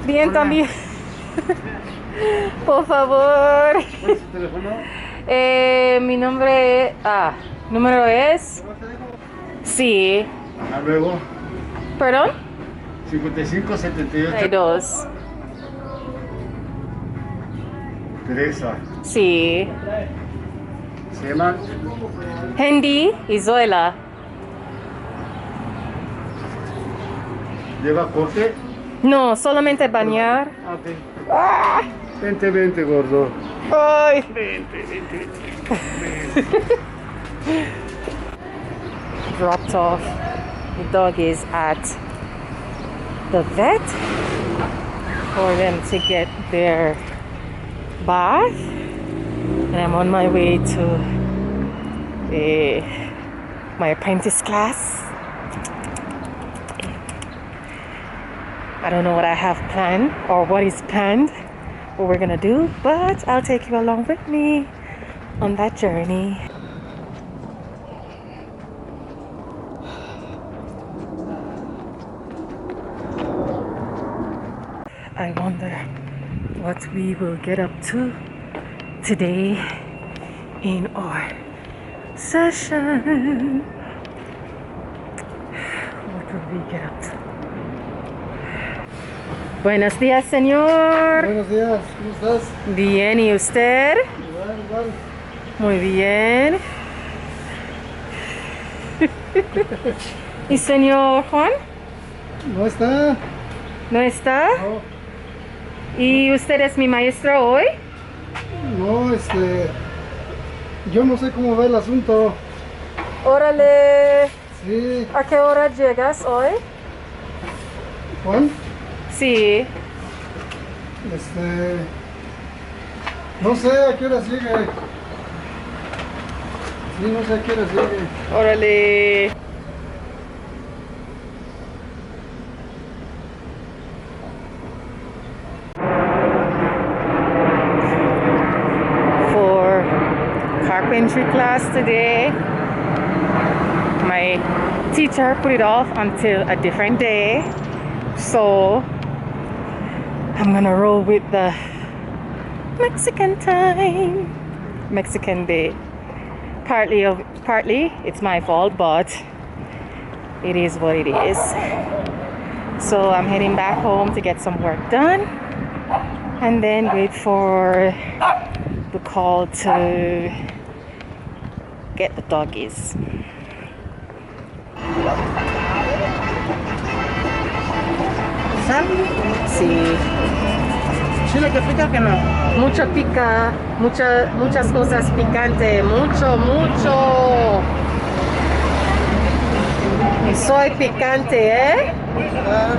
Bien, Hola. también. Por favor. ¿Cuál es su teléfono? Mi nombre. Número es. Sí. Luego, ¿Perdón? 55 78 2. Teresa. Sí. Se llama. Hendy y Zoela. ¿Lleva corte? No, solamente bañar. Ah, ok. Vente, vente, gordo. Ay. Vente, vente. Dropped off the doggies at the vet for them to get their bath, and I'm on my way to my apprentice class. I don't know what I have planned or what is planned, what we're gonna do, but I'll take you along with me on that journey. I wonder what we will get up to today in our session. What will we get up to? Buenos días, señor. Buenos días, ¿cómo estás? Bien, ¿y usted? Igual, igual. Muy bien. ¿Y señor Juan? ¿No está? ¿No está? No, ¿Y usted es mi maestro hoy? no, yo no sé cómo va el asunto. Órale. Sí, ¿A qué hora llegas hoy? Juan, Sí. no sé a qué hora llegue. Sí, no sé a qué hora llegue. Órale. For carpentry class today, my teacher put it off until a different day, so I'm gonna roll with the Mexican time, Mexican day. Partly it's my fault, but it is what it is. So I'm heading back home to get some work done and then wait for the call to get the doggies. ¿Sal? Sí, ¿Chile que pica que no? mucho pica, muchas cosas picantes, mucho. Y soy picante, ¿eh? Ah,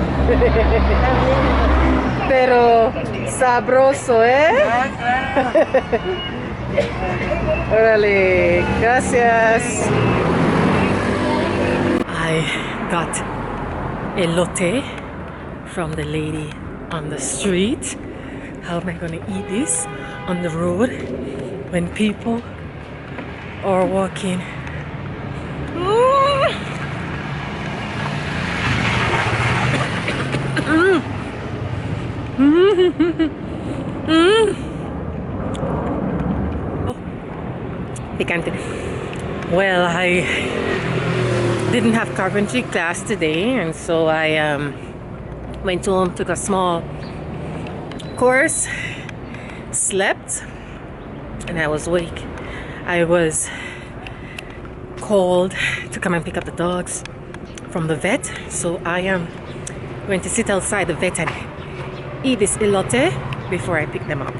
Pero sabroso, ¿eh? Órale, gracias. I got elote from the lady on the street. How am I gonna eat this on the road when people are walking? Picante. Well, I didn't have carpentry class today, and so I went home, took a small course, slept, and I was awake. I was called to come and pick up the dogs from the vet, so I am going to sit outside the vet and eat this elote before I pick them up.